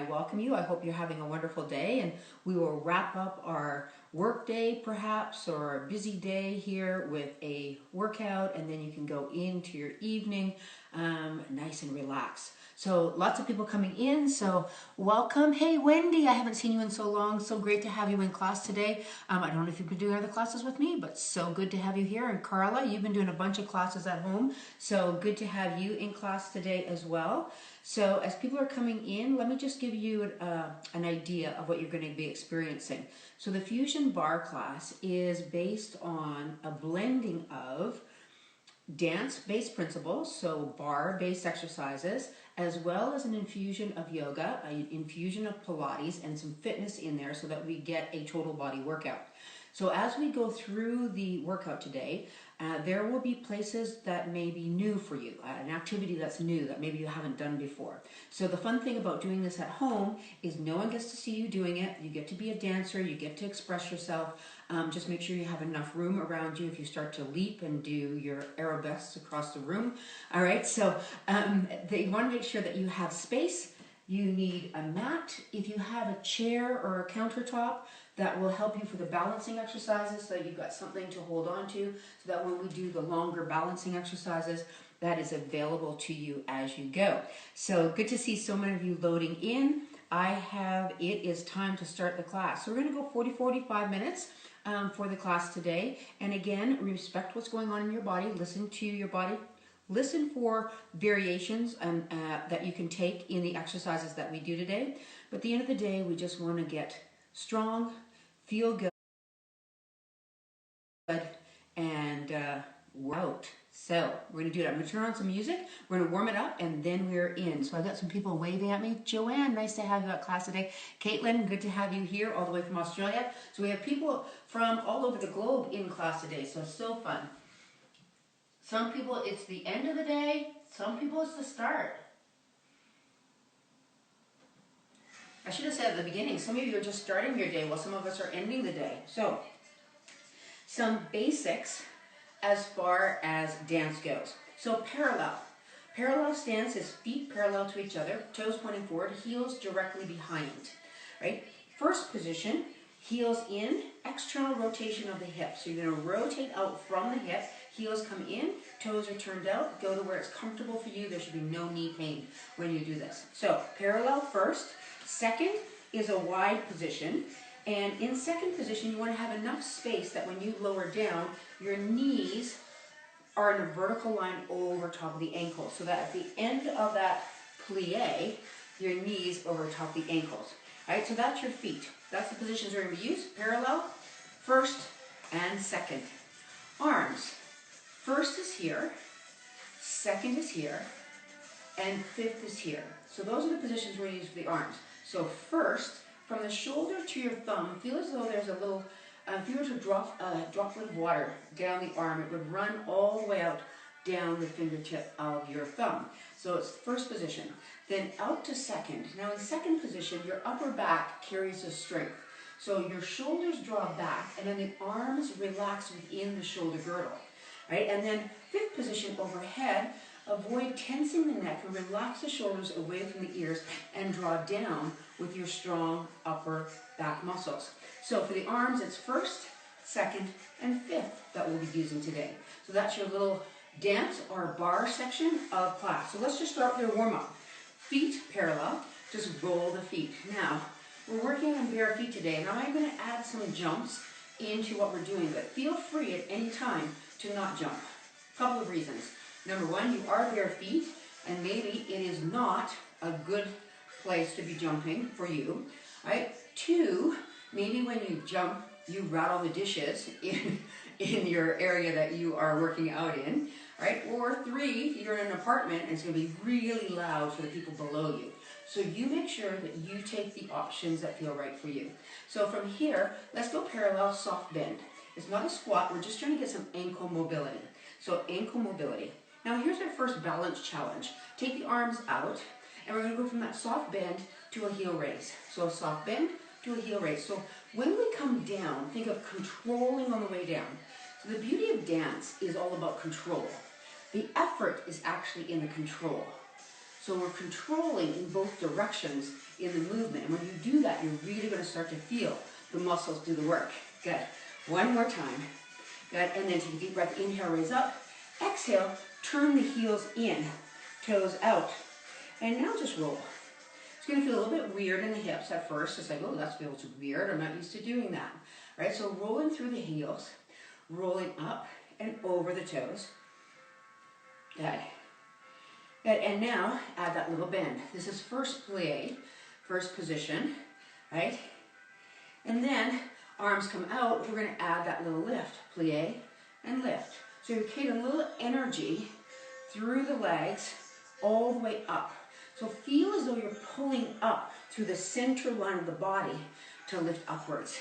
I welcome you. I hope you're having a wonderful day, and we will wrap up our work day perhaps, or a busy day here with a workout, and then you can go into your evening nice and relaxed. So lots of people coming in, so welcome. Hey Wendy, I haven't seen you in so long. So great to have you in class today. I don't know if you've been doing other classes with me, but so good to have you here. And Carla, you've been doing a bunch of classes at home, so good to have you in class today as well. So as people are coming in, let me just give you an idea of what you're going to be experiencing. So the Fusion Barre class is based on a blending of dance-based principles, so barre-based exercises, as well as an infusion of yoga, an infusion of Pilates, and some fitness in there so that we get a total body workout. So as we go through the workout today, there will be places that may be new for you, an activity that's new that maybe you haven't done before. So the fun thing about doing this at home is no one gets to see you doing it. You get to be a dancer, you get to express yourself. Just make sure you have enough room around you if you start to leap and do your arabesques across the room. All right, so you want to make sure that you have space. You need a mat. If you have a chair or a countertop, that will help you for the balancing exercises, so you've got something to hold on to, so that when we do the longer balancing exercises, that is available to you as you go. So good to see so many of you loading in. It is time to start the class. So we're going to go 40-45 minutes for the class today. And again, respect what's going on in your body. Listen to your body. Listen for variations that you can take in the exercises that we do today. But at the end of the day, we just want to get strong, feel good, and we're out. So we're going to do that. I'm going to turn on some music. We're going to warm it up, and then we're in. So I got some people waving at me. Joanne, nice to have you at class today. Caitlin, good to have you here all the way from Australia. So we have people from all over the globe in class today, so it's so fun. Some people, it's the end of the day. Some people, it's the start. I should have said at the beginning, some of you are just starting your day while some of us are ending the day. So, some basics as far as dance goes. So parallel. Parallel stance is feet parallel to each other, toes pointing forward, heels directly behind. Right? First position, heels in, external rotation of the hips. So you're going to rotate out from the hip, heels come in, toes are turned out, go to where it's comfortable for you. There should be no knee pain when you do this. So parallel first. Second is a wide position, and in second position you want to have enough space that when you lower down, your knees are in a vertical line over top of the ankles, so that at the end of that plie, your knees over top of the ankles. All right, so that's your feet. That's the positions we're going to use. Parallel, first and second. Arms. First is here, second is here, and fifth is here. So those are the positions we're going to use for the arms. So first, from the shoulder to your thumb, feel as though there's a little, if you were to drop a droplet of water down the arm, it would run all the way out down the fingertip of your thumb. So it's first position. Then out to second. Now in second position, your upper back carries the strength. So your shoulders draw back, and then the arms relax within the shoulder girdle. Right? And then fifth position, overhead. Avoid tensing the neck and relax the shoulders away from the ears and draw down with your strong upper back muscles. So for the arms, it's first, second, and fifth that we'll be using today. So that's your little dance or bar section of class. So let's just start with your warm-up. Feet parallel, just roll the feet. Now, we're working on bare feet today, and I'm going to add some jumps into what we're doing, but feel free at any time to not jump. A couple of reasons. Number one, you are bare feet, and maybe it is not a good place to be jumping for you, right? Two, maybe when you jump, you rattle the dishes in your area that you are working out in, right? Or three, you're in an apartment and it's going to be really loud for the people below you. So you make sure that you take the options that feel right for you. So from here, let's go parallel soft bend. It's not a squat, we're just trying to get some ankle mobility. So ankle mobility. Now here's our first balance challenge. Take the arms out, and we're going to go from that soft bend to a heel raise. So a soft bend to a heel raise. So when we come down, think of controlling on the way down. So the beauty of dance is all about control. The effort is actually in the control. So we're controlling in both directions in the movement. And when you do that, you're really going to start to feel the muscles do the work. Good. One more time. Good. And then take a deep breath. Inhale, raise up. Exhale, turn the heels in, toes out. And now just roll. It's going to feel a little bit weird in the hips at first. It's like, oh, that feels weird. I'm not used to doing that. Right? So rolling through the heels, rolling up and over the toes. Good. Good. And now add that little bend. This is first plie, first position, right? And then arms come out. We're going to add that little lift, plie and lift. So you're creating a little energy through the legs all the way up. So feel as though you're pulling up through the center line of the body to lift upwards.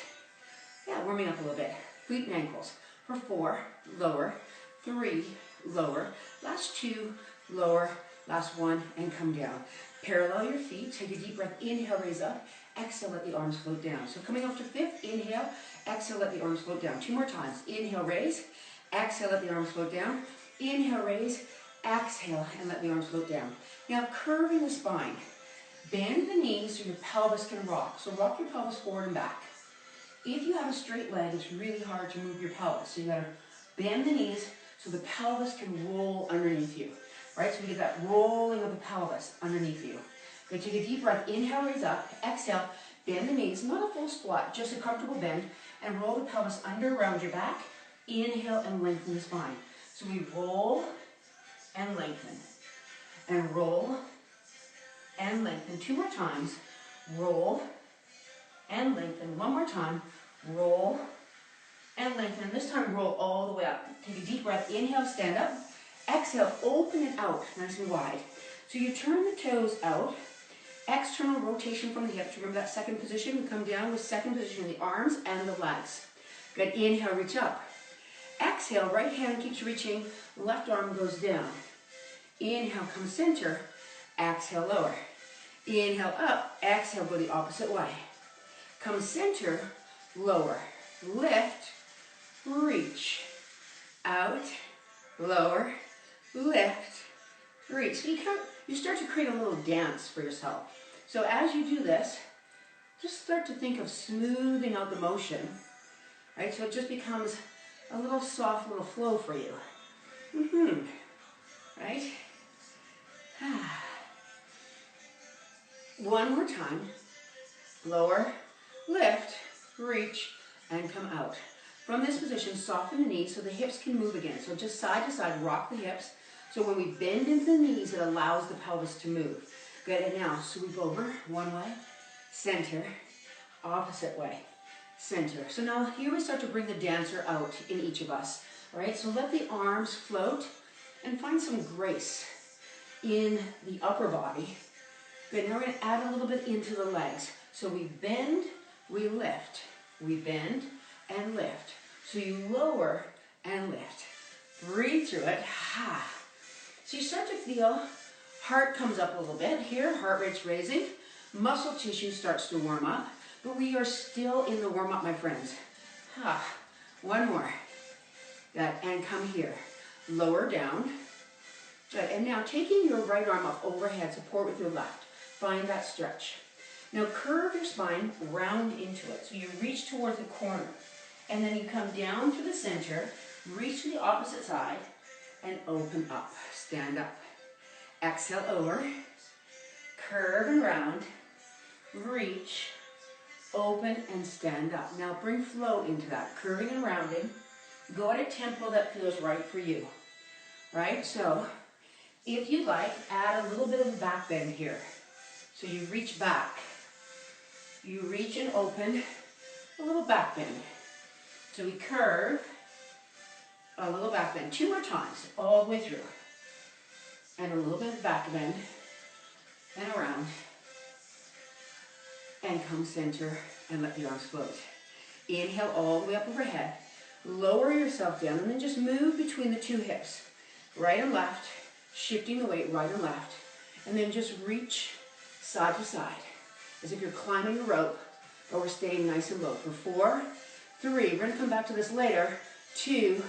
Yeah, warming up a little bit. Feet and ankles. For 4, lower. 3, lower. Last 2, lower. Last 1, and come down. Parallel your feet. Take a deep breath. Inhale, raise up. Exhale, let the arms float down. So coming up to 5th, inhale. Exhale, let the arms float down. 2 more times. Inhale, raise. Exhale, let the arms float down. Inhale, raise. Exhale, and let the arms float down. Now, curving the spine. Bend the knees so your pelvis can rock. So rock your pelvis forward and back. If you have a straight leg, it's really hard to move your pelvis. So you gotta bend the knees so the pelvis can roll underneath you. Right, so we get that rolling of the pelvis underneath you. Good, take a deep breath. Inhale, raise up. Exhale, bend the knees. Not a full squat, just a comfortable bend. And roll the pelvis under around your back. Inhale and lengthen the spine. So we roll and lengthen. And roll and lengthen. 2 more times. Roll and lengthen. 1 more time. Roll and lengthen. And this time roll all the way up. Take a deep breath. Inhale, stand up. Exhale, open it out nice and wide. So you turn the toes out. External rotation from the hips. Remember that second position? We come down with second position of the arms and the legs. Good. Inhale, reach up. Exhale, right hand keeps reaching. Left arm goes down. Inhale, come center. Exhale, lower. Inhale, up. Exhale, go the opposite way. Come center, lower. Lift, reach. Out, lower, lift, reach. So you start to create a little dance for yourself. So as you do this, just start to think of smoothing out the motion, right? So it just becomes a little soft little flow for you. Right? 1 more time. Lower, lift, reach, and come out. From this position, soften the knees so the hips can move again. So just side to side, rock the hips. So when we bend into the knees, it allows the pelvis to move. Good, and now sweep over, one way, center, opposite way, center. So now here we start to bring the dancer out in each of us. All right, so let the arms float and find some grace in the upper body. Good, now we're gonna add a little bit into the legs. So we bend, we lift. We bend and lift. So you lower and lift. Breathe through it. So you start to feel heart comes up a little bit here, heart rate's raising, muscle tissue starts to warm up, but we are still in the warm up, my friends. 1 more. Good, and come here. Lower down. Good, and now taking your right arm up overhead, support with your left. Find that stretch. Now curve your spine round into it. So you reach towards the corner. And then you come down to the center, reach to the opposite side, and open up. Stand up. Exhale over. Curve and round. Reach. Open and stand up. Now bring flow into that. Curving and rounding. Go at a tempo that feels right for you. Right? So if you like, add a little bit of a back bend here. So you reach back. You reach and open, a little back bend. So we curve, a little back bend. 2 more times, all the way through. And a little bit of back bend, and around. And come center, and let the arms float. Inhale all the way up overhead. Lower yourself down, and then just move between the 2 hips. Right and left, shifting the weight right and left. And then just reach side to side, as if you're climbing a rope, but we're staying nice and low. For 4, 3, we're gonna come back to this later. 2,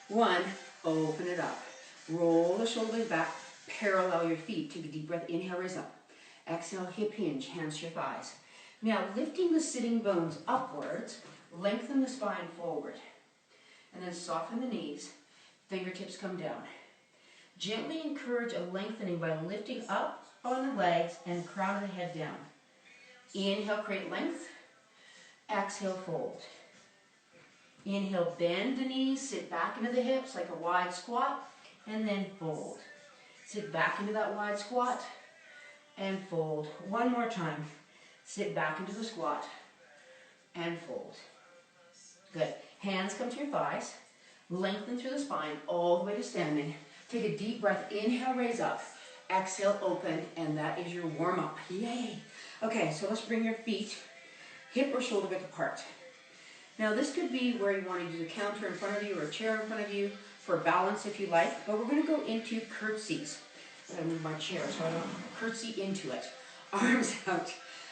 1, open it up. Roll the shoulders back, Parallel your feet. Take a deep breath. Inhale, raise up. Exhale, hip hinge, hands to your thighs. Now, lifting the sitting bones upwards, lengthen the spine forward. And then soften the knees. Fingertips come down. Gently encourage a lengthening by lifting up on the legs and crown of the head down. Inhale, create length. Exhale, fold. Inhale, bend the knees, sit back into the hips like a wide squat, and then fold. Sit back into that wide squat, and fold. One more time. Sit back into the squat, and fold. Good. Hands come to your thighs. Lengthen through the spine all the way to standing. Take a deep breath. Inhale, raise up. Exhale, open, and that is your warm-up. Yay! Okay, so let's bring your feet hip or shoulder width apart. Now this could be where you want to use a counter in front of you or a chair in front of you for balance if you like, but we're going to go into curtsies. I'm going to move my chair so I don't curtsy into it. Arms out.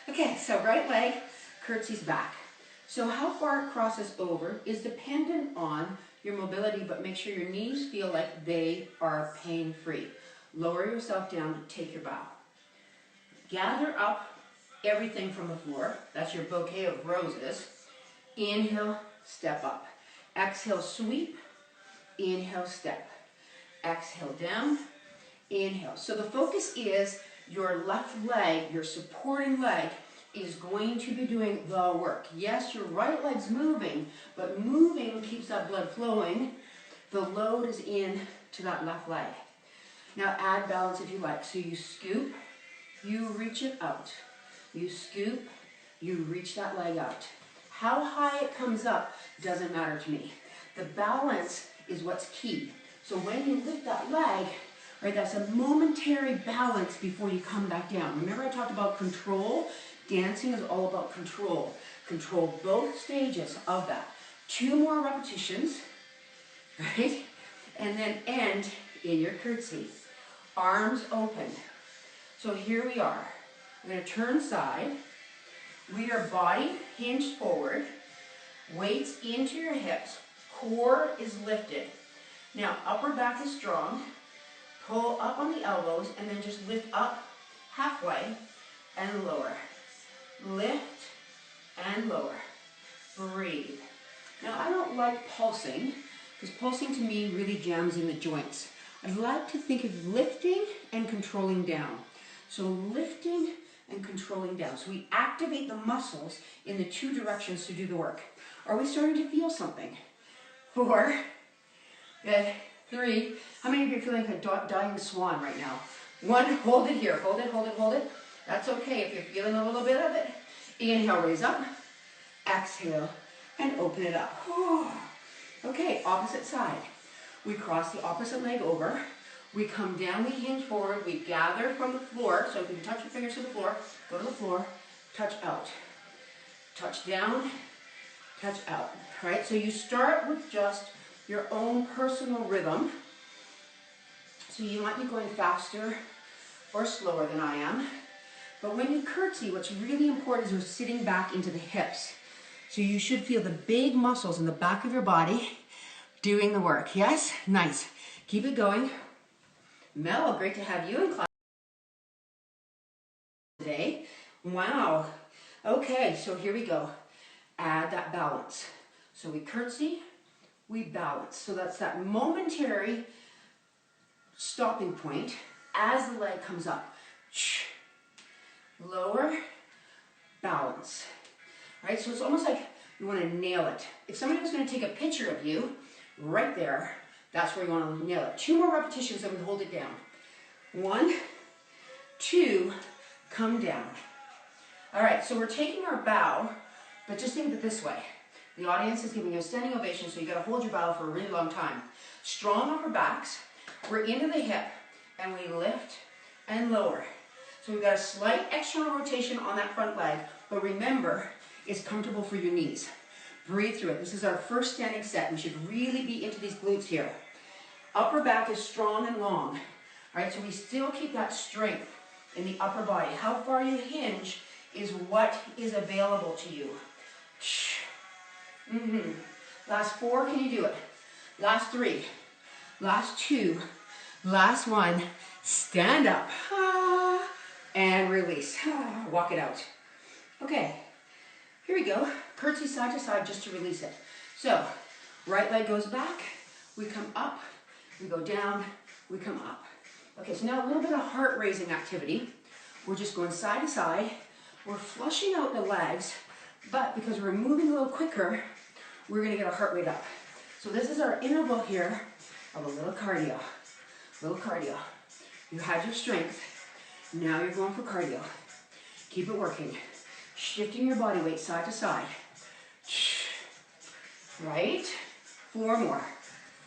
Okay, so right leg, curtsies back. So how far it crosses over is dependent on your mobility, but make sure your knees feel like they are pain-free. Lower yourself down, take your bow. Gather up everything from the floor. That's your bouquet of roses. Inhale, step up. Exhale, sweep. Inhale, step. Exhale, down. Inhale. So the focus is your left leg, your supporting leg, is going to be doing the work. Yes, your right leg's moving, but moving keeps that blood flowing. The load is in to that left leg. Now add balance if you like. So you scoop, you reach it out. You scoop, you reach that leg out. How high it comes up doesn't matter to me. The balance is what's key. So when you lift that leg, right, that's a momentary balance before you come back down. Remember I talked about control? Dancing is all about control. Control both stages of that. 2 more repetitions, right? And then end in your curtsy. Arms open. So here we are. We're going to turn side. We are body hinged forward. Weights into your hips. Core is lifted. Now upper back is strong. Pull up on the elbows and then just lift up halfway and lower. Lift and lower. Breathe. Now I don't like pulsing because pulsing to me really jams in the joints. I'd like to think of lifting and controlling down. So lifting and controlling down. So we activate the muscles in the 2 directions to do the work. Are we starting to feel something? 4, good, 3. How many of you are feeling like a dying swan right now? 1, hold it here. Hold it, hold it, hold it. That's okay if you're feeling a little bit of it. Inhale, raise up. Exhale, and open it up. Okay, opposite side. We cross the opposite leg over. We come down, we hinge forward. We gather from the floor. So if you can touch your fingers to the floor, go to the floor, touch out. Touch down, touch out. Right? So you start with just your own personal rhythm. So you might be going faster or slower than I am. But when you curtsy, what's really important is you're sitting back into the hips. So you should feel the big muscles in the back of your body doing the work. Yes? Nice. Keep it going. Mel, great to have you in class today. Wow. Okay, so here we go. Add that balance. So we curtsy, we balance. So that's that momentary stopping point as the leg comes up. Lower, balance. Right? So it's almost like you want to nail it. If somebody was going to take a picture of you, right there, that's where you want to nail it. 2 more repetitions and we hold it down. 1, 2, come down. All right, so we're taking our bow, but just think of it this way. The audience is giving you a standing ovation, so you got to hold your bow for a really long time. Strong upper backs. We're into the hip, and we lift and lower. So we've got a slight external rotation on that front leg, but remember, it's comfortable for your knees. Breathe through it. This is our first standing set. We should really be into these glutes here. Upper back is strong and long. All right, so we still keep that strength in the upper body. How far you hinge is what is available to you. Last 4, can you do it? Last 3, last 2, last 1. stand up, and release. Walk it out. Okay, here we go. Curtsy side to side just to release it. So, right leg goes back, we come up, we go down, we come up. Okay, so now a little bit of heart-raising activity. We're just going side to side. We're flushing out the legs, but because we're moving a little quicker, we're gonna get our heart rate up. So this is our interval here of a little cardio. Little cardio. You had your strength, now you're going for cardio. Keep it working. Shifting your body weight side to side. Right? 4 more.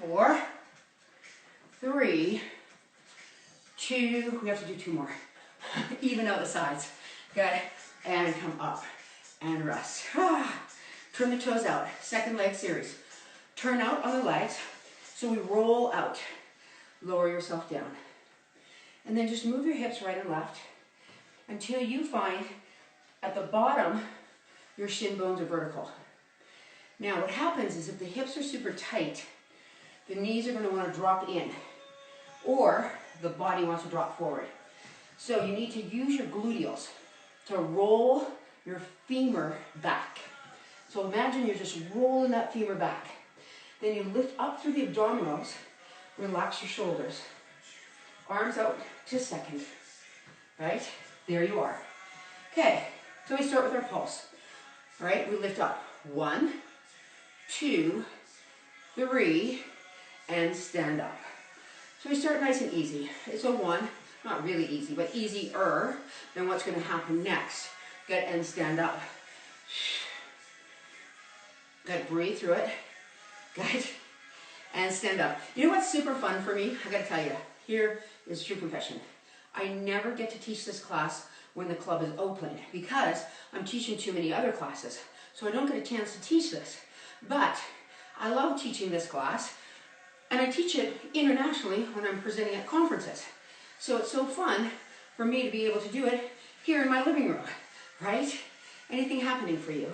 4, 3, 2, we have to do 2 more. Even out the sides. Good. And come up and rest. Turn the toes out. Second leg series. Turn out on the legs. So we roll out. Lower yourself down. And then just move your hips right and left until you find at the bottom your shin bones are vertical. Now what happens is if the hips are super tight, the knees are going to want to drop in or the body wants to drop forward. So you need to use your gluteals to roll your femur back. So imagine you're just rolling that femur back. Then you lift up through the abdominals, relax your shoulders. Arms out to second, right? There you are. Okay, so we start with our pulse. All right, we lift up. 1, 2, 3, and stand up. So we start nice and easy. It's a 1, not really easy, but easier than what's going to happen next. Good, and stand up. Good, breathe through it. Good, and stand up. You know what's super fun for me? I got to tell you, here is true confession. I never get to teach this class when the club is open because I'm teaching too many other classes. So I don't get a chance to teach this. But I love teaching this class and I teach it internationally when I'm presenting at conferences. So it's so fun for me to be able to do it here in my living room, right? Anything happening for you?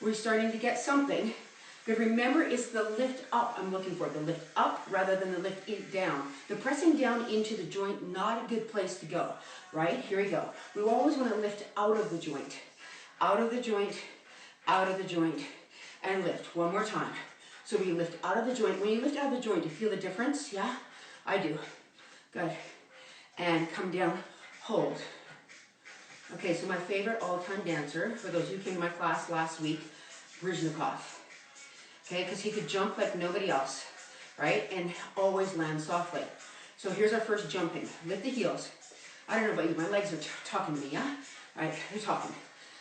We're starting to get something. But remember, it's the lift up I'm looking for, the lift up rather than the lift down. The pressing down into the joint, not a good place to go, right? Here we go. We always want to lift out of the joint, out of the joint, out of the joint, and lift. One more time. So we lift out of the joint. When you lift out of the joint, you feel the difference? Yeah, I do. Good. And come down, hold. Okay, so my favorite all-time dancer, for those who came to my class last week, Brizhnikov. Okay, because he could jump like nobody else, right? And always land softly. So here's our first jumping. Lift the heels. I don't know about you, my legs are talking to me, yeah? All right, they're talking.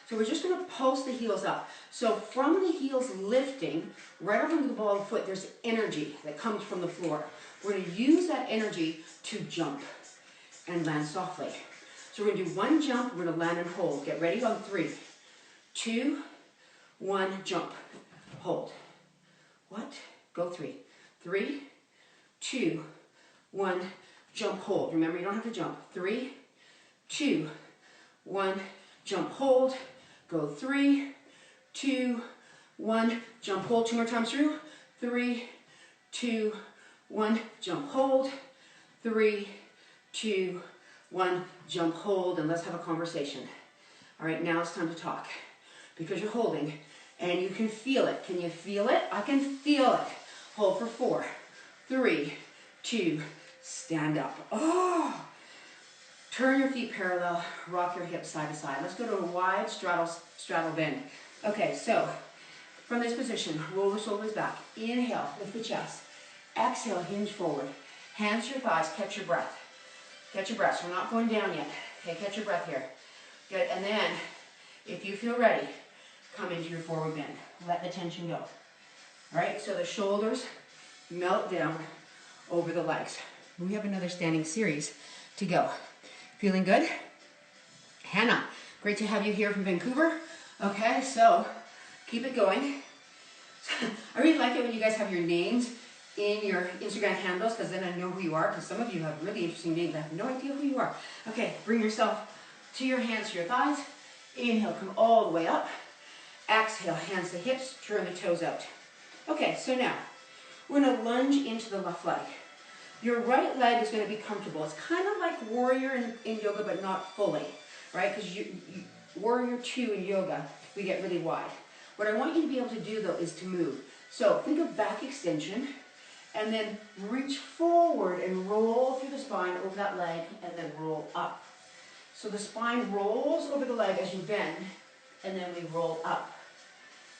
So we're just going to pulse the heels up. So from the heels lifting, right up into the ball of the foot, there's energy that comes from the floor. We're going to use that energy to jump and land softly. So we're going to do 1 jump, we're going to land and hold. Get ready on 3, 2, 1, jump, hold. What? Go 3. 3, 2, 1, jump, hold. Remember, you don't have to jump. 3, 2, 1, jump, hold. Go 3, 2, 1, jump, hold. 2 more times through. 3, 2, 1, jump, hold. 3, 2, 1, jump, hold. And let's have a conversation. All right, now it's time to talk. Because you're holding. And you can feel it. Can you feel it? I can feel it. Hold for 4, 3, 2, stand up. Oh! Turn your feet parallel, rock your hips side to side. Let's go to a wide straddle bend. Okay, so from this position, roll the shoulders back. Inhale, lift the chest. Exhale, hinge forward. Hands to your thighs, catch your breath. Catch your breath. So we're not going down yet. Okay, catch your breath here. Good, and then if you feel ready, come into your forward bend. Let the tension go. All right, so the shoulders melt down over the legs. We have another standing series to go. Feeling good? Hannah, great to have you here from Vancouver. Okay, so keep it going. I really like it when you guys have your names in your Instagram handles because then I know who you are, because some of you have really interesting names. I have no idea who you are. Okay, bring yourself to your hands to your thighs. Inhale, come all the way up. Exhale, hands to hips, turn the toes out. Okay, so now we're going to lunge into the left leg. Your right leg is going to be comfortable. It's kind of like warrior in yoga, but not fully, right? Because warrior 2 in yoga, we get really wide. What I want you to be able to do, though, is to move. So think of back extension, and then reach forward and roll through the spine over that leg, and then roll up. So the spine rolls over the leg as you bend, and then we roll up.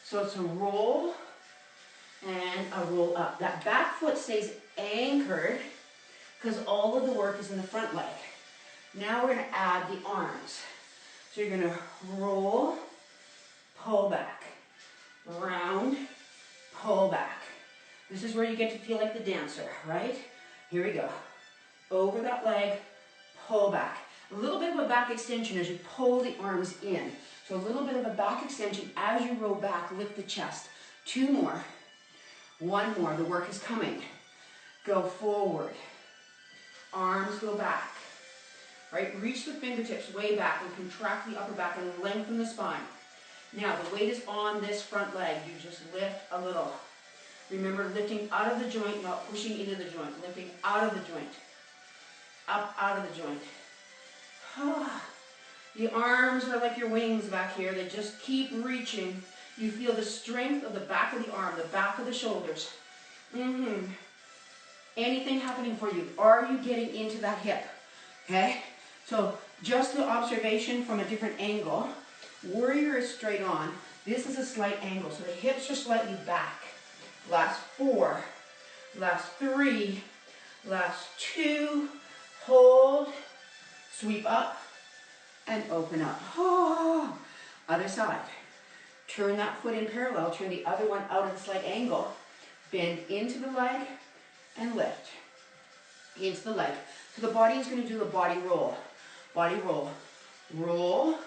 So it's a roll and a roll up. That back foot stays anchored because all of the work is in the front leg. Now we're going to add the arms. So you're going to roll, pull back, round, pull back. This is where you get to feel like the dancer, right? Here we go. Over that leg, pull back. A little bit of a back extension as you pull the arms in. So a little bit of a back extension as you roll back, lift the chest. 2 more. 1 more. The work is coming. Go forward. Arms go back. Right? Reach the fingertips way back and contract the upper back and lengthen the spine. Now the weight is on this front leg. You just lift a little. Remember, lifting out of the joint, not pushing into the joint. Lifting out of the joint. Up out of the joint. The arms are like your wings back here. They just keep reaching. You feel the strength of the back of the arm, the back of the shoulders. Anything happening for you? Are you getting into that hip? Okay? So just the observation from a different angle. Warrior is straight on. This is a slight angle. So the hips are slightly back. Last 4. Last 3. Last 2. Hold. Sweep up. And open up. Oh, other side. Turn that foot in parallel. Turn the other one out at a slight angle. Bend into the leg and lift. Into the leg. So the body is going to do a body roll. Body roll. Roll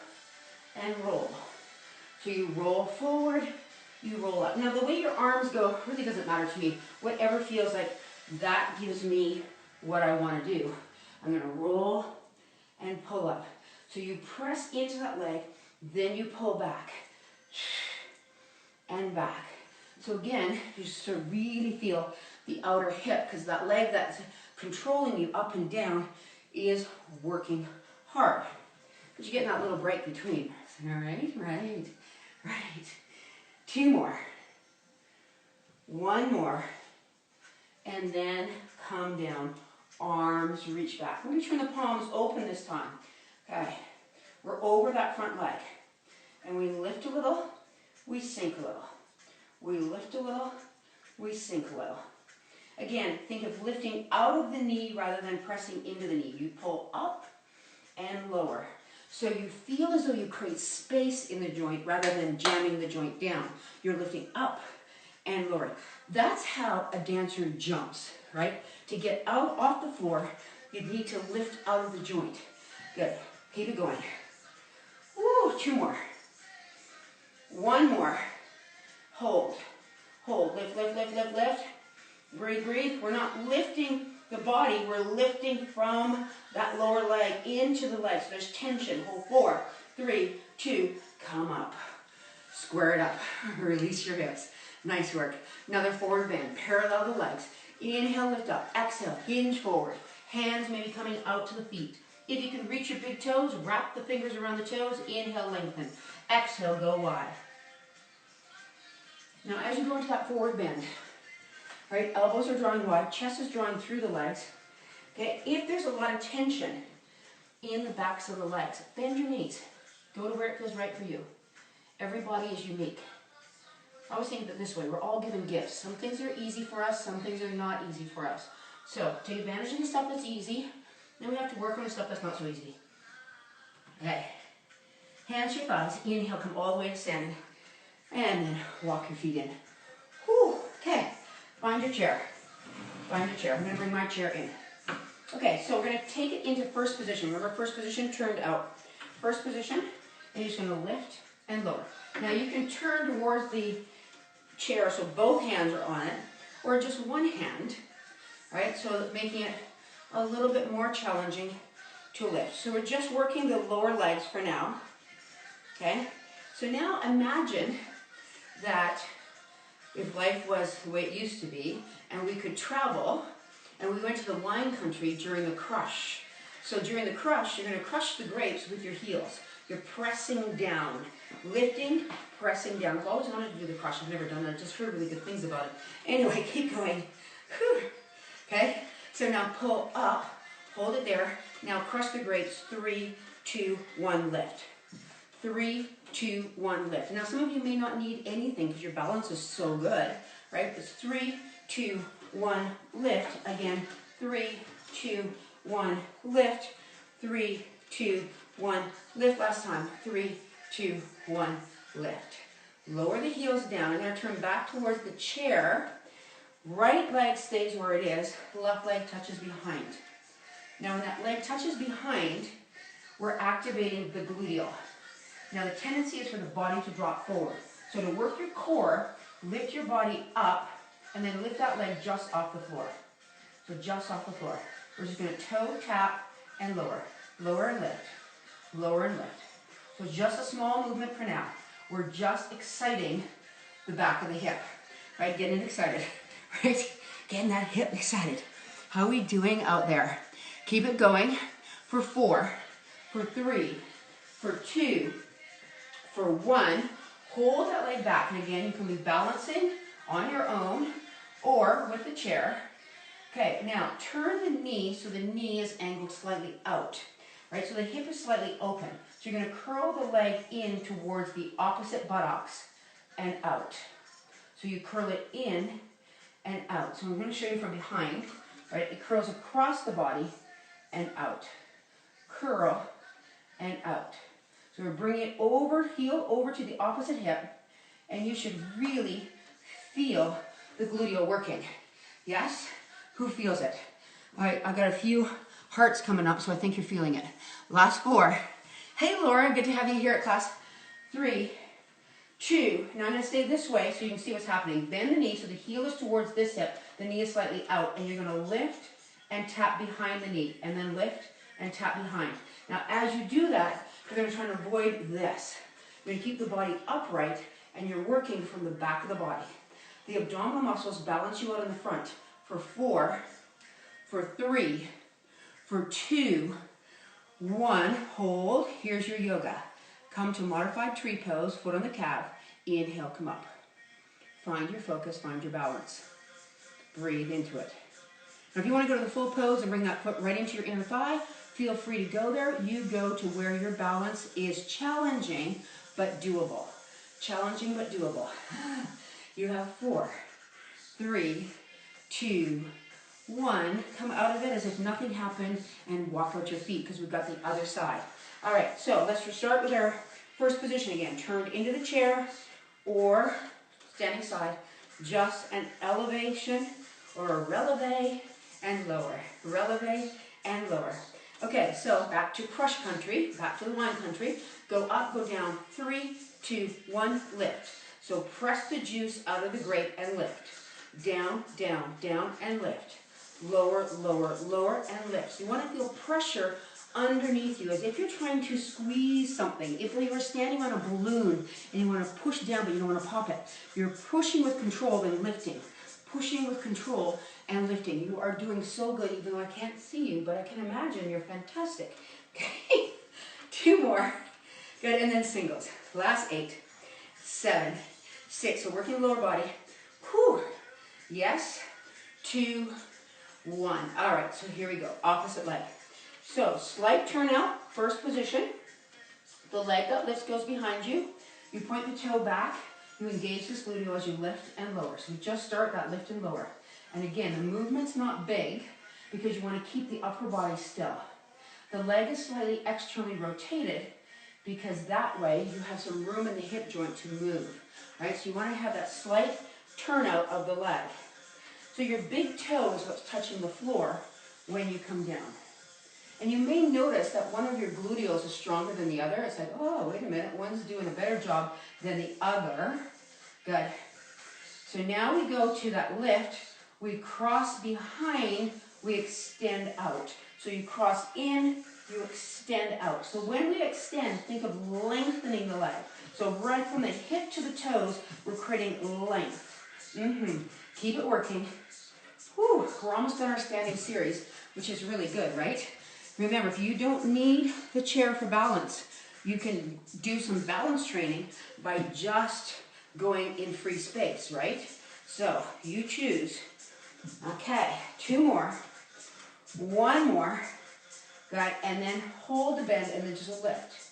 and roll. So you roll forward, you roll up. Now the way your arms go really doesn't matter to me. Whatever feels like that gives me what I want to do. I'm going to roll and pull up. So you press into that leg, then you pull back and back. So again, you just sort of really feel the outer hip because that leg that's controlling you up and down is working hard. But you're getting that little break between. All right, right, right. 2 more. 1 more. And then come down. Arms reach back. We're going to turn the palms open this time. Okay. We're over that front leg. And we lift a little, we sink a little. We lift a little, we sink a little. Again, think of lifting out of the knee rather than pressing into the knee. You pull up and lower. So you feel as though you create space in the joint rather than jamming the joint down. You're lifting up and lowering. That's how a dancer jumps, right? To get out off the floor, you need to lift out of the joint. Good. Keep it going. Woo, 2 more. 1 more. Hold. Hold. Lift, lift, lift, lift, lift. Breathe, breathe. We're not lifting the body. We're lifting from that lower leg into the leg. So there's tension. Hold. 4, 3, 2. Come up. Square it up. Release your hips. Nice work. Another forward bend. Parallel the legs. Inhale, lift up. Exhale, hinge forward. Hands maybe coming out to the feet. If you can reach your big toes, wrap the fingers around the toes. Inhale, lengthen. Exhale, go wide. Now as you go into that forward bend, right, elbows are drawing wide, chest is drawing through the legs. Okay, if there's a lot of tension in the backs of the legs, bend your knees. Go to where it feels right for you. Every body is unique. I always think of it this way, we're all given gifts. Some things are easy for us, some things are not easy for us. So take advantage of the stuff that's easy, then we have to work on the stuff that's not so easy. Okay, hands to your thighs, inhale, come all the way to standing, and then walk your feet in. Whew. Okay, find your chair. Find your chair. I'm going to bring my chair in. Okay, so we're going to take it into first position. Remember, first position turned out. First position, and you're just going to lift and lower. Now you can turn towards the chair so both hands are on it, or just one hand, right? So making it a little bit more challenging to lift. So we're just working the lower legs for now, okay? So now imagine that if life was the way it used to be, and we could travel, and we went to the wine country during the crush. So during the crush, you're going to crush the grapes with your heels. You're pressing down, lifting, pressing down. I've always wanted to do the crush. I've never done it. I just heard really good things about it. Anyway, keep going. Whew. Okay, so now pull up, hold it there. Now crush the grapes. 3, 2, 1, lift. 3, 2, 1, lift. Now some of you may not need anything because your balance is so good, right? It's 3, 2, 1, lift. Again, 3, 2, 1, lift. 3, 2, 1, lift. Last time. 3, 2, 1, lift. Lower the heels down. I'm going to turn back towards the chair. Right leg stays where it is. Left leg touches behind. Now when that leg touches behind, we're activating the gluteal. Now the tendency is for the body to drop forward. So to work your core, lift your body up and then lift that leg just off the floor. So just off the floor. We're just going to toe tap and lower. Lower and lift. Lower and lift. So just a small movement for now. We're just exciting the back of the hip. Right? Getting it excited. Right? Getting that hip excited. How are we doing out there? Keep it going for 4, for 3, for 2, for 1. Hold that leg back. And again, you can be balancing on your own or with the chair. Okay, now turn the knee so the knee is angled slightly out. Right, so the hip is slightly open. So you're going to curl the leg in towards the opposite buttocks and out. So you curl it in and out. So I'm going to show you from behind. Right, it curls across the body and out. Curl and out. So we're bringing it over, heel over to the opposite hip, and you should really feel the gluteal working. Yes? Who feels it? All right, I've got a few hearts coming up, so I think you're feeling it. Last 4. Hey, Laura, good to have you here at class. 3, 2. Now I'm going to stay this way so you can see what's happening. Bend the knee so the heel is towards this hip, the knee is slightly out, and you're going to lift and tap behind the knee, and then lift and tap behind. Now, as you do that, you're going to try and avoid this. You're going to keep the body upright, and you're working from the back of the body. The abdominal muscles balance you out in the front for 4, for 3, for 2, 1. Hold. Here's your yoga. Come to modified tree pose, foot on the calf. Inhale, come up. Find your focus, find your balance. Breathe into it. Now, if you want to go to the full pose and bring that foot right into your inner thigh, feel free to go there. You go to where your balance is challenging but doable. Challenging but doable. You have 4, 3, 2, 1. Come out of it as if nothing happened and walk out your feet because we've got the other side. All right, so let's start with our first position again. Turned into the chair or standing side. Just an elevation or a releve and lower. Releve and lower. Okay, so back to crush country, back to the wine country. Go up, go down. 3, 2, 1, lift. So press the juice out of the grape and lift. Down, down, down, and lift. Lower, lower, lower, and lift. So you want to feel pressure underneath you as if you're trying to squeeze something. If you were standing on a balloon and you want to push down but you don't want to pop it, you're pushing with control and lifting. Pushing with control and lifting. You are doing so good, even though I can't see you, but I can imagine you're fantastic. Okay, 2 more. Good, and then singles. Last 8, 7, 6. So working the lower body. Whew. Yes, 2, 1. All right, so here we go. Opposite leg. So slight turn out, first position. The leg that lifts goes behind you. You point the toe back. You engage this gluteal as you lift and lower. So we just start that lift and lower. And again, the movement's not big because you want to keep the upper body still. The leg is slightly externally rotated because that way you have some room in the hip joint to move. Right? So you want to have that slight turnout of the leg. So your big toe is what's touching the floor when you come down. And you may notice that one of your gluteals is stronger than the other. It's like, oh, wait a minute, one's doing a better job than the other. Good. So now we go to that lift. We cross behind, we extend out. So you cross in, you extend out. So when we extend, think of lengthening the leg. So right from the hip to the toes, we're creating length. Keep it working. Whew, we're almost done our standing series, which is really good, right? Remember, if you don't need the chair for balance, you can do some balance training by just going in free space, right? So you choose. Okay, 2 more, 1 more, got it, and then hold the bend and then just a lift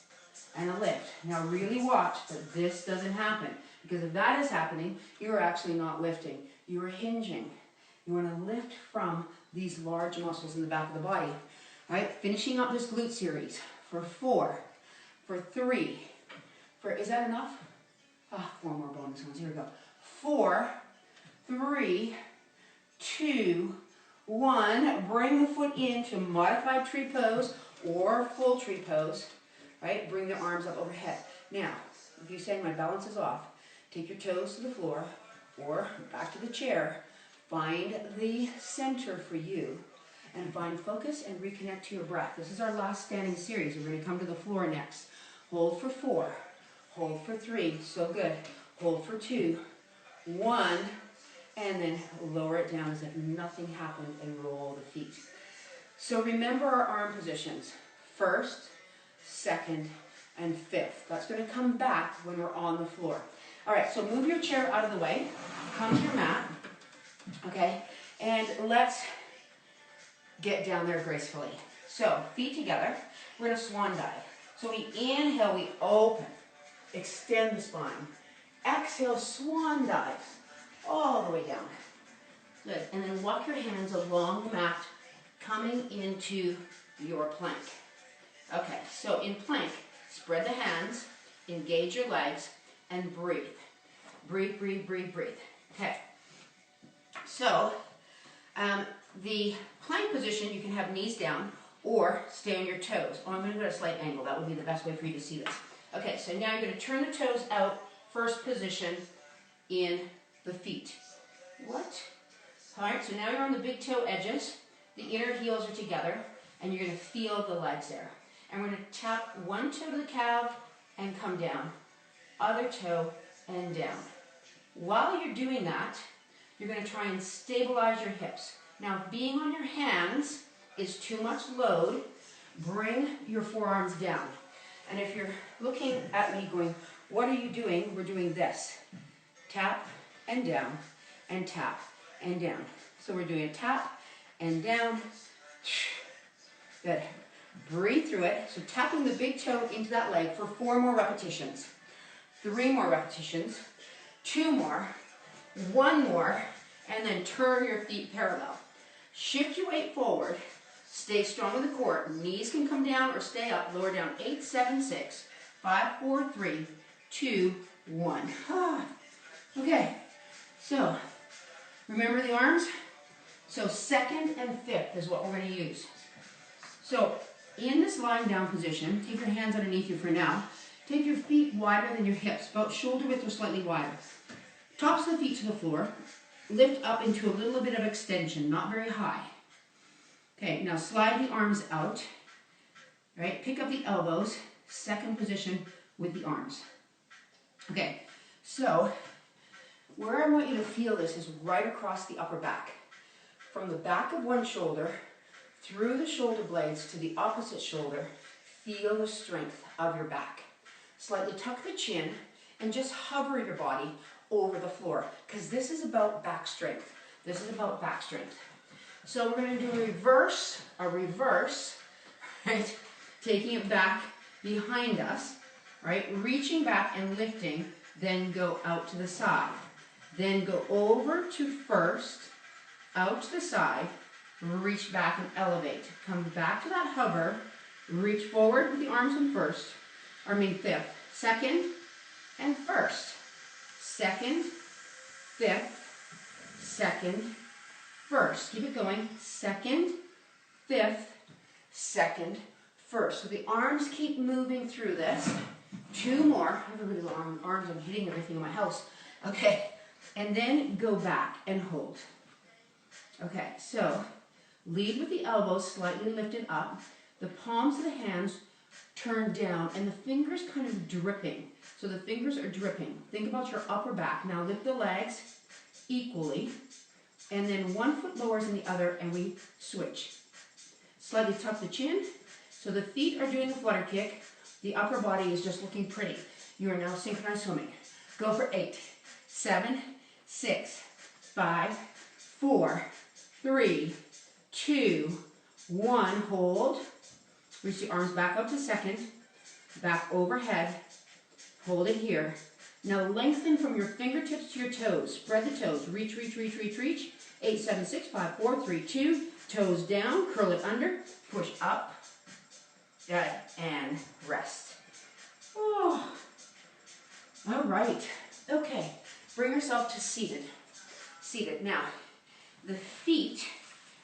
and a lift. Now really watch that this doesn't happen, because if that is happening, you are actually not lifting, you are hinging. You want to lift from these large muscles in the back of the body. All right, finishing up this glute series for 4, for 3, for, is that enough? 4 more bonus ones, here we go. 4, 3, 2, 1, bring the foot into modified tree pose or full tree pose, right? Bring the arms up overhead. Now, if you say my balance is off, take your toes to the floor or back to the chair, find the center for you, and find focus and reconnect to your breath. This is our last standing series. We're going to come to the floor next. Hold for 4, hold for 3, so good. Hold for 2, 1, and then lower it down as if nothing happened and roll the feet. So remember our arm positions. 1st, 2nd, and 5th. That's going to come back when we're on the floor. All right, so move your chair out of the way. Come to your mat. Okay, and let's get down there gracefully. So feet together. We're going to swan dive. So we inhale, we open, extend the spine. Exhale, swan dive. All the way down. Good. And then walk your hands along the mat, coming into your plank. Okay, so in plank, spread the hands, engage your legs, and breathe. Breathe, breathe, breathe, breathe. Okay. So, the plank position, you can have knees down or stay on your toes. Oh, I'm going to go at a slight angle. That would be the best way for you to see this. Okay, so now you're going to turn the toes out, first position in the feet. What? All right, so now you're on the big toe edges. The inner heels are together, and you're going to feel the legs there. And we're going to tap one toe to the calf and come down. Other toe and down. While you're doing that, you're going to try and stabilize your hips. Now, if being on your hands is too much load, bring your forearms down. And if you're looking at me going, what are you doing? We're doing this. Tap and down, and tap and down. So we're doing a tap and down. Good. Breathe through it. So tapping the big toe into that leg for 4 more repetitions. 3 more repetitions. 2 more. 1 more. And then turn your feet parallel. Shift your weight forward. Stay strong in the core. Knees can come down or stay up. Lower down. 8, 7, 6, 5, 4, 3, 2, 1. Okay. So, remember the arms? So 2nd and 5th is what we're going to use. So, in this lying down position, take your hands underneath you for now. Take your feet wider than your hips, about shoulder width or slightly wider. Tops of the feet to the floor. Lift up into a little bit of extension, not very high. Okay, now slide the arms out. Right, pick up the elbows, 2nd position with the arms. Okay, so where I want you to feel this is right across the upper back. From the back of one shoulder, through the shoulder blades to the opposite shoulder, feel the strength of your back. Slightly tuck the chin and just hover your body over the floor, because this is about back strength. This is about back strength. So we're going to do a reverse, right? Taking it back behind us, right? Reaching back and lifting, then go out to the side. Then go over to first, out to the side, reach back and elevate. Come back to that hover, reach forward with the arms in 5th, 2nd and 1st. 2nd, 5th, 2nd, 1st. Keep it going. 2nd, 5th, 2nd, 1st. So the arms keep moving through this. 2 more. I have really long arms. I'm hitting everything in my house. Okay. And then go back and hold. Okay. So lead with the elbows slightly lifted up. The palms of the hands turn down and the fingers kind of dripping. So the fingers are dripping. Think about your upper back. Now lift the legs equally. and then one foot lowers than the other, and we switch. Slightly tuck the chin, so the feet are doing the flutter kick, the upper body is just looking pretty. You are now synchronized swimming. Go for 8, 7, 6, 5, 4, 3, 2, 1. Hold. Reach the arms back up to second, back overhead. Hold it here. Now lengthen from your fingertips to your toes. Spread the toes. Reach, reach, reach, reach, reach. 8, 7, 6, 5, 4, 3, 2. Toes down. Curl it under. Push up. Good. And rest. Oh. All right. Okay. Bring yourself to seated. Seated. Now, the feet,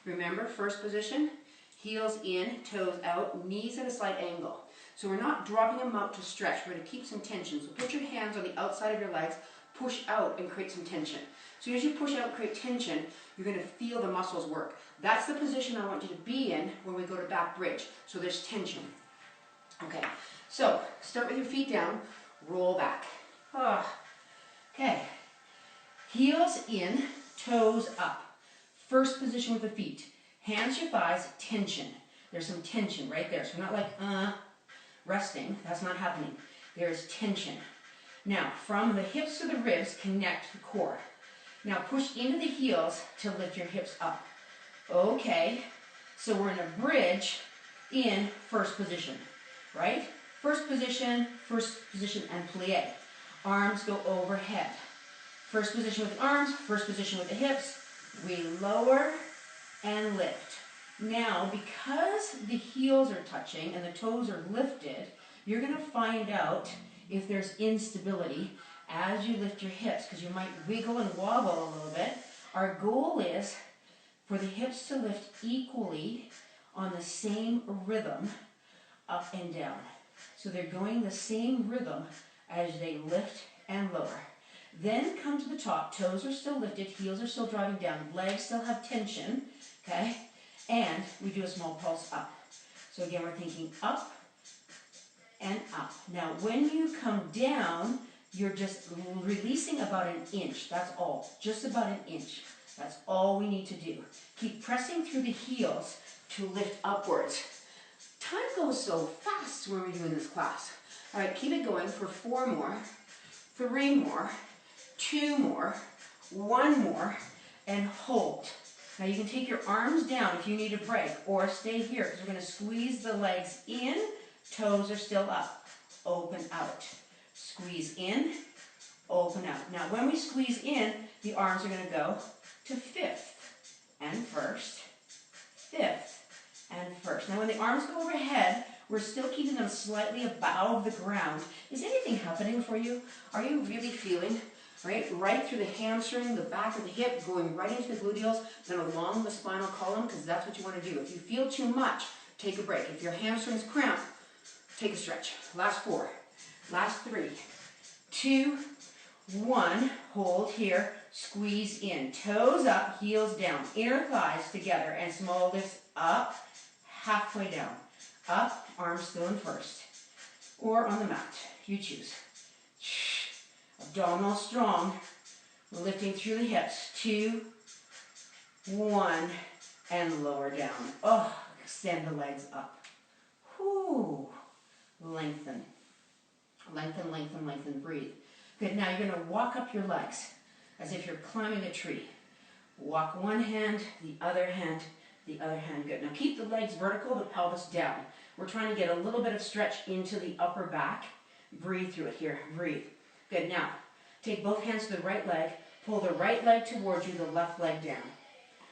remember, first position, heels in, toes out, knees at a slight angle. So we're not dropping them out to stretch. We're going to keep some tension. So put your hands on the outside of your legs, push out and create some tension. So as you push out and create tension, you're going to feel the muscles work. That's the position I want you to be in when we go to back bridge. So there's tension. Okay, so start with your feet down, roll back. Okay, heels in, toes up. First position with the feet. Hands to your thighs, tension. There's some tension right there. So we're not like, resting. That's not happening. There is tension. Now, from the hips to the ribs, connect the core. Now, push into the heels to lift your hips up. Okay, so we're in a bridge in first position, right? First position, and plie. Arms go overhead. First position with the arms, first position with the hips. We lower and lift. Now, because the heels are touching and the toes are lifted, you're going to find out if there's instability as you lift your hips, because you might wiggle and wobble a little bit. Our goal is for the hips to lift equally on the same rhythm, up and down. So they're going the same rhythm as they lift and lower. Then come to the top, toes are still lifted, heels are still driving down, legs still have tension, okay? And we do a small pulse up. So again, we're thinking up and up. Now, when you come down, you're just releasing about an inch. That's all. Just about an inch. That's all we need to do. Keep pressing through the heels to lift upwards. Time goes so fast when we're doing this class. All right, keep it going for 4 more, 3 more, 2 more, 1 more, and hold. Now you can take your arms down if you need a break, or stay here because we're going to squeeze the legs in, toes are still up, open out. Squeeze in, open out. Now when we squeeze in, the arms are going to go to 5th and 1st, 5th and 1st. Now when the arms go overhead, we're still keeping them slightly above the ground. Is anything happening for you? Are you really feeling right through the hamstring, the back of the hip, going right into the gluteals, then along the spinal column, because that's what you want to do. If you feel too much, take a break. If your hamstrings cramp, take a stretch. Last 4, last 3, 2, 1. Hold here, squeeze in. Toes up, heels down, inner thighs together, and small lifts up, halfway down. Up, arms still in first, or on the mat. You choose. Abdominal strong. We're lifting through the hips. 2, 1, and lower down. Oh, extend the legs up. Whoo. Lengthen. Lengthen, lengthen, lengthen. Breathe. Good. Now you're going to walk up your legs as if you're climbing a tree. Walk one hand, the other hand, the other hand. Good. Now keep the legs vertical, the pelvis down. We're trying to get a little bit of stretch into the upper back. Breathe through it here. Breathe. Good. Now, take both hands to the right leg. Pull the right leg towards you, the left leg down.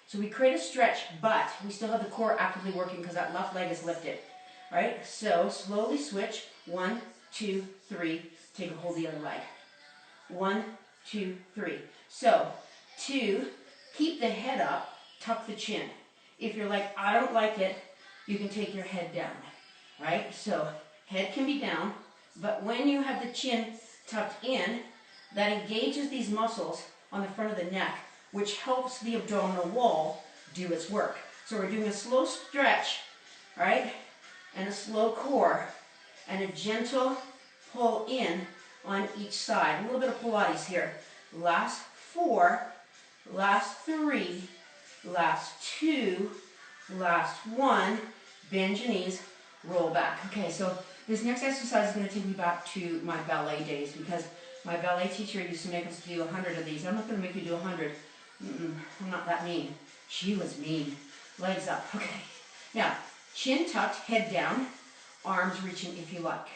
So we create a stretch, but we still have the core actively working because that left leg is lifted. Right? So slowly switch. 1, 2, 3. Take a hold of the other leg. 1, 2, 3. So, 2, keep the head up, tuck the chin. If you're like, I don't like it, you can take your head down. Right? So, head can be down, but when you have the chin tucked in, that engages these muscles on the front of the neck, which helps the abdominal wall do its work. So we're doing a slow stretch, right? And a slow core, and a gentle pull in on each side. A little bit of Pilates here. Last 4, last 3, last 2, last 1, bend your knees, roll back. Okay, so this next exercise is going to take me back to my ballet days because my ballet teacher used to make us do 100 of these. I'm not going to make you do 100. I'm not that mean. She was mean. Legs up. Okay. Now, chin tucked, head down, arms reaching if you like.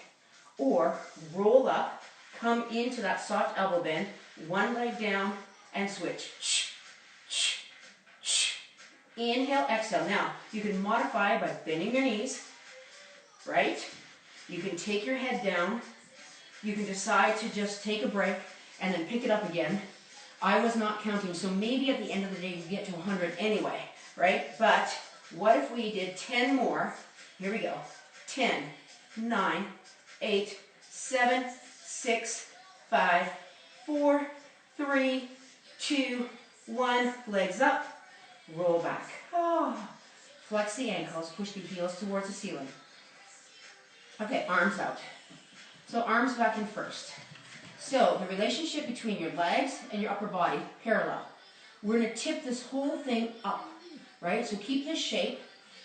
Or roll up, come into that soft elbow bend, one leg down, and switch. Inhale, exhale. Now, you can modify by bending your knees, right? You can take your head down. You can decide to just take a break and then pick it up again. I was not counting, so maybe at the end of the day we get to 100 anyway, right? But what if we did 10 more? Here we go. 10, 9, 8, 7, 6, 5, 4, 3, 2, 1. Legs up, roll back. Oh. Flex the ankles, push the heels towards the ceiling. Okay, arms out. So arms back in first. So the relationship between your legs and your upper body, parallel. We're going to tip this whole thing up, right? So keep this shape.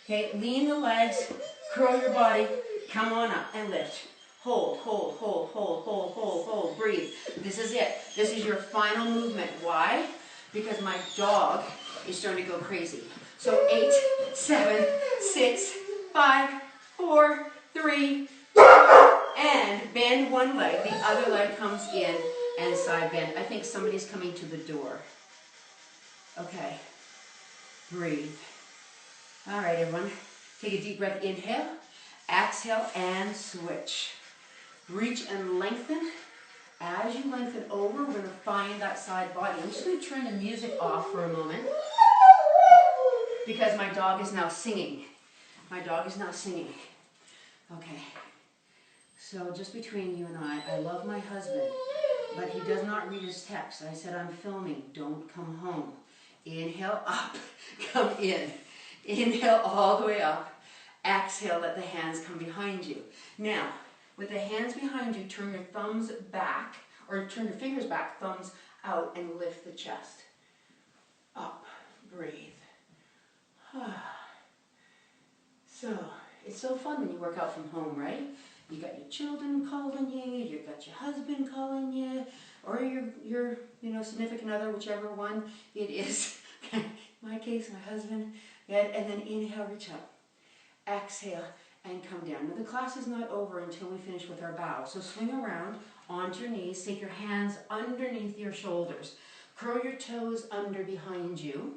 Okay, lean the legs, curl your body, come on up and lift. Hold, hold, hold, hold, hold, hold, hold. Breathe. This is it. This is your final movement. Why? Because my dog is starting to go crazy. So 8, 7, 6, 5, 4, 3, 2, and bend one leg. The other leg comes in and side bend. I think somebody's coming to the door. Okay. Breathe. All right, everyone. Take a deep breath. Inhale. Exhale and switch. Reach and lengthen. As you lengthen over, we're going to find that side body. I'm just going to turn the music off for a moment because my dog is now singing. My dog is now singing. Okay. So just between you and I love my husband, but he does not read his text. I said, I'm filming. Don't come home. Inhale, up. Come in. Inhale all the way up. Exhale, let the hands come behind you. Now, with the hands behind you, turn your thumbs back, or turn your fingers back, thumbs out, and lift the chest. Up. Breathe. So, it's so fun when you work out from home, right? You got your children calling you, you got your husband calling you, or your significant other, whichever one it is. In my case, my husband. And then inhale, reach up. Exhale, and come down. Now the class is not over until we finish with our bow. So swing around onto your knees, take your hands underneath your shoulders. Curl your toes under behind you.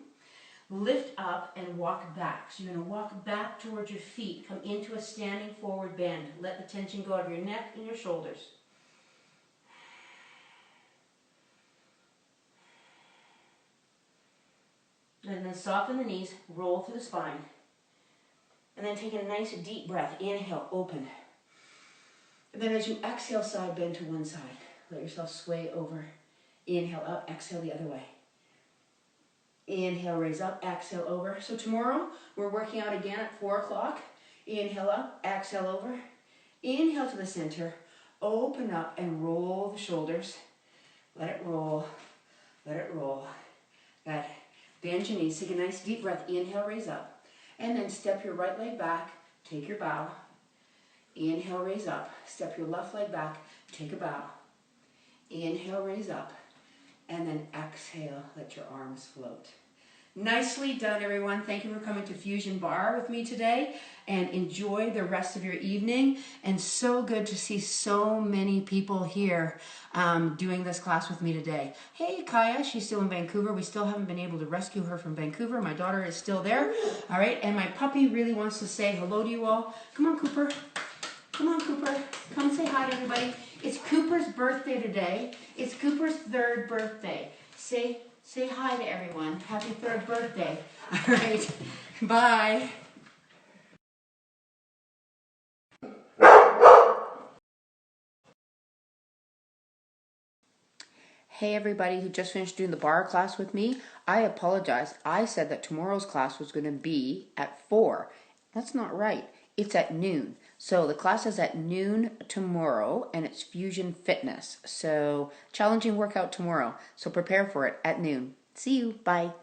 Lift up and walk back. So you're going to walk back towards your feet. Come into a standing forward bend. Let the tension go out of your neck and your shoulders. And then soften the knees, roll through the spine. And then take a nice deep breath. Inhale, open. And then as you exhale, side bend to one side. Let yourself sway over. Inhale up, exhale the other way. Inhale, raise up, exhale over. So tomorrow, we're working out again at 4 o'clock. Inhale up, exhale over. Inhale to the center. Open up and roll the shoulders. Let it roll. Let it roll. Good. Bend your knees. Take a nice deep breath. Inhale, raise up. And then step your right leg back. Take your bow. Inhale, raise up. Step your left leg back. Take a bow. Inhale, raise up. And then exhale, let your arms float. Nicely done, everyone. Thank you for coming to Fusion Barre with me today, and enjoy the rest of your evening. And so good to see so many people here doing this class with me today. Hey, Kaya, she's still in Vancouver. We still haven't been able to rescue her from Vancouver. My daughter is still there. All right, and my puppy really wants to say hello to you all. Come on, Cooper. Come on, Cooper. Come say hi to everybody. It's Cooper's birthday today. It's Cooper's 3rd birthday. Say hi to everyone. Happy 3rd birthday. All right. Bye. Hey, everybody who just finished doing the barre class with me. I apologize. I said that tomorrow's class was going to be at 4. That's not right. It's at noon. So the class is at noon tomorrow, and it's Fusion Fitness. So challenging workout tomorrow. So prepare for it at noon. See you. Bye.